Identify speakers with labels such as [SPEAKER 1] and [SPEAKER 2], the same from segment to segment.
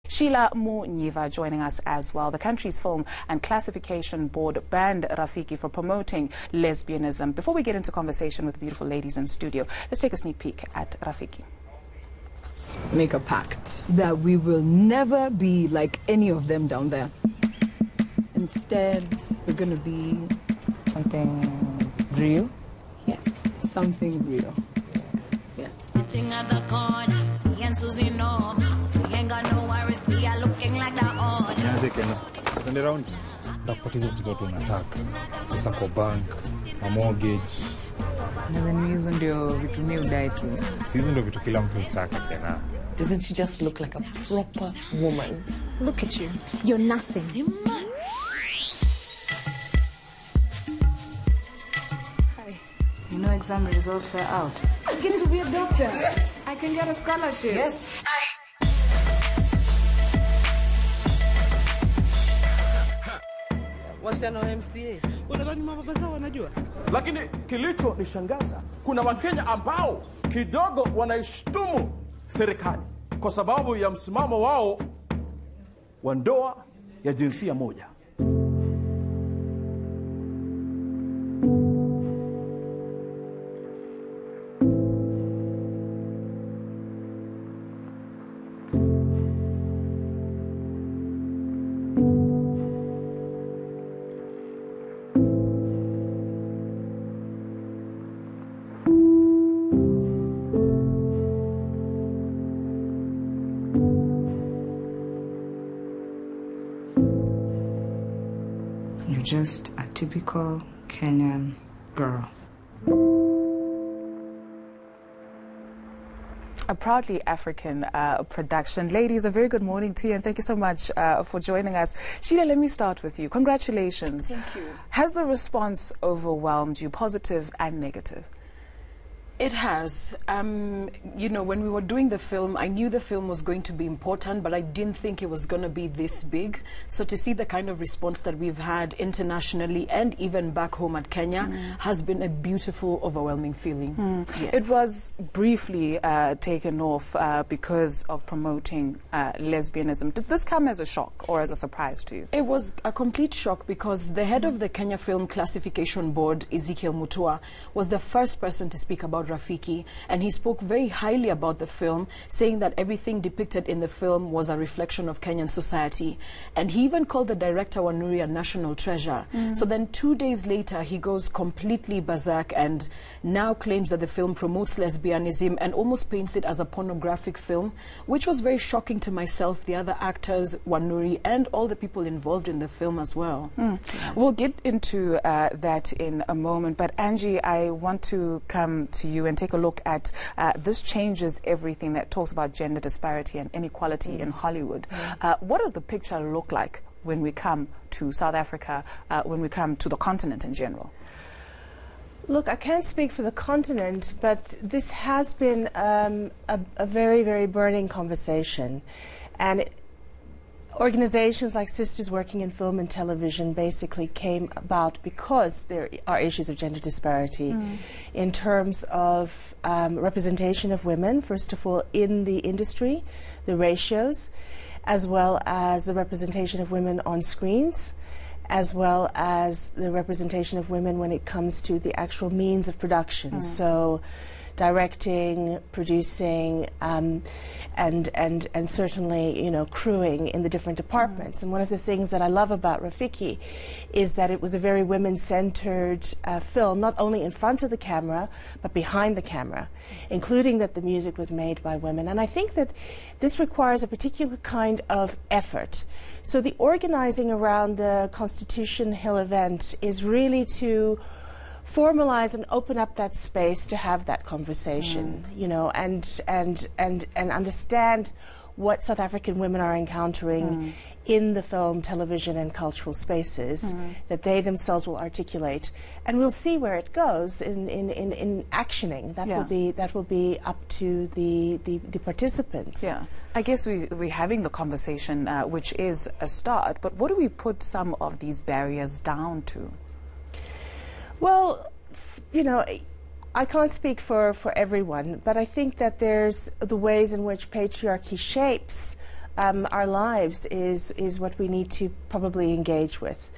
[SPEAKER 1] Sheila Munyiva joining us as well. The country's film and classification board banned Rafiki for promoting lesbianism. Before we get into conversation with beautiful ladies in studio, let's take a sneak peek at Rafiki.
[SPEAKER 2] Make a pact that we will never be like any of them down there. Instead, we're going to be
[SPEAKER 1] something real.
[SPEAKER 2] Yes, something real. Yes.
[SPEAKER 3] Doesn't she just look like a proper woman?
[SPEAKER 4] Look at you. You're nothing.
[SPEAKER 1] You know exam results are out.
[SPEAKER 3] I'm going to be a doctor.
[SPEAKER 1] I can get a scholarship.
[SPEAKER 3] Yes. Wasichana wa MCA unadhani mababa zao wanajua?
[SPEAKER 5] Lakini kilicho nishangaza, kuna Wakenya ambao kidogo wanaishtumu serikali kwa sababu ya msimamo wao wa ndoa ya jinsia moja.
[SPEAKER 1] You're just a typical Kenyan girl. A proudly African production. Ladies, a very good morning to you, and thank you so much for joining us. Sheila, let me start with you. Congratulations.
[SPEAKER 2] Thank you.
[SPEAKER 1] Has the response overwhelmed you, positive and negative?
[SPEAKER 2] It has. You know, when we were doing the film, I knew the film was going to be important, but I didn't think it was going to be this big. So to see the kind of response that we've had internationally and even back home at Kenya has been a beautiful, overwhelming feeling. Yes.
[SPEAKER 1] It was briefly taken off because of promoting lesbianism. Did this come as a shock or as a surprise to you?
[SPEAKER 2] It was a complete shock because the head of the Kenya Film Classification Board, Ezekiel Mutua, was the first person to speak about Rafiki, and he spoke very highly about the film, saying that everything depicted in the film was a reflection of Kenyan society. And he even called the director Wanuri a national treasure. So then 2 days later, he goes completely berserk and now claims that the film promotes lesbianism and almost paints it as a pornographic film, which was very shocking to myself, the other actors, Wanuri, and all the people involved in the film as well.
[SPEAKER 1] We'll get into that in a moment, but Angie, I want to come to you and take a look at this changes everything that talks about gender disparity and inequality in Hollywood. What does the picture look like when we come to South Africa, when we come to the continent in general?
[SPEAKER 6] Look, I can't speak for the continent, but this has been a very, very burning conversation. And organizations like Sisters Working in Film and Television basically came about because there are issues of gender disparity in terms of representation of women, first of all, in the industry, the ratios, as well as the representation of women on screens, as well as the representation of women when it comes to the actual means of production. So directing, producing, and certainly, you know, crewing in the different departments. And one of the things that I love about Rafiki is that it was a very women-centered film, not only in front of the camera, but behind the camera, including that the music was made by women. And I think that this requires a particular kind of effort. So the organizing around the Constitution Hill event is really to formalize and open up that space to have that conversation, you know, and understand what South African women are encountering in the film, television, and cultural spaces that they themselves will articulate, and we'll see where it goes in actioning. That will be up to the participants.
[SPEAKER 1] Yeah, I guess we're having the conversation, which is a start. But what do we put some of these barriers down to?
[SPEAKER 6] Well, you know, I can't speak for everyone, but I think that there's the ways in which patriarchy shapes our lives is what we need to probably engage with.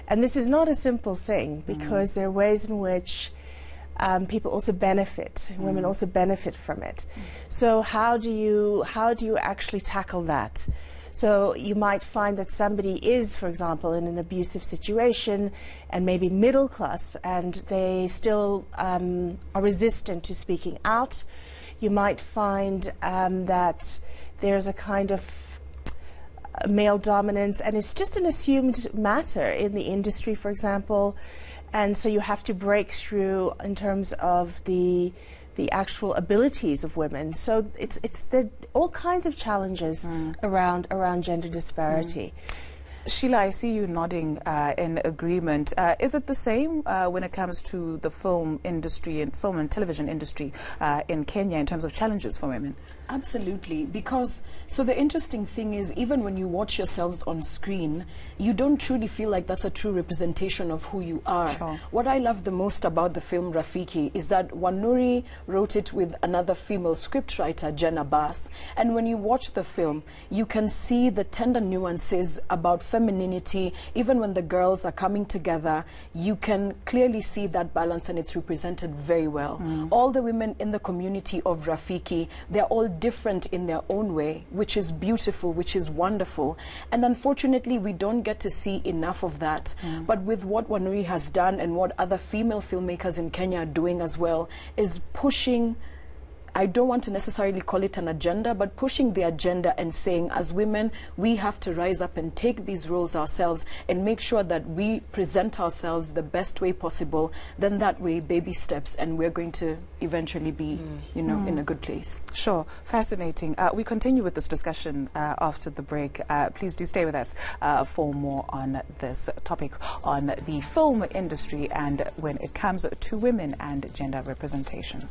[SPEAKER 6] And this is not a simple thing, because there are ways in which people also benefit, women also benefit from it. So how do you actually tackle that? So you might find that somebody is, for example, in an abusive situation and maybe middle class, and they still are resistant to speaking out. You might find that there's a kind of male dominance, and it's just an assumed matter in the industry, for example. And so you have to break through in terms of the actual abilities of women. So there are all kinds of challenges around gender disparity.
[SPEAKER 1] Sheila, I see you nodding in agreement. Is it the same when it comes to the film industry and film and television industry in Kenya in terms of challenges for women?
[SPEAKER 2] Absolutely, because so the interesting thing is, even when you watch yourselves on screen, you don't truly feel like that's a true representation of who you are.
[SPEAKER 1] Sure.
[SPEAKER 2] What I love the most about the film Rafiki is that Wanuri wrote it with another female scriptwriter, Jenna Bass, and when you watch the film, you can see the tender nuances about femininity. Even when the girls are coming together, you can clearly see that balance, and it's represented very well. All the women in the community of Rafiki, they're all different in their own way, which is beautiful, which is wonderful. And unfortunately, we don't get to see enough of that. But with what Wanuri has done and what other female filmmakers in Kenya are doing as well, is pushing, I don't want to necessarily call it an agenda, but pushing the agenda and saying, as women, we have to rise up and take these roles ourselves and make sure that we present ourselves the best way possible. Then that way, baby steps, and we're going to eventually be, you know, in a good place.
[SPEAKER 1] Sure. Fascinating. We continue with this discussion after the break. Please do stay with us for more on this topic on the film industry and when it comes to women and gender representation.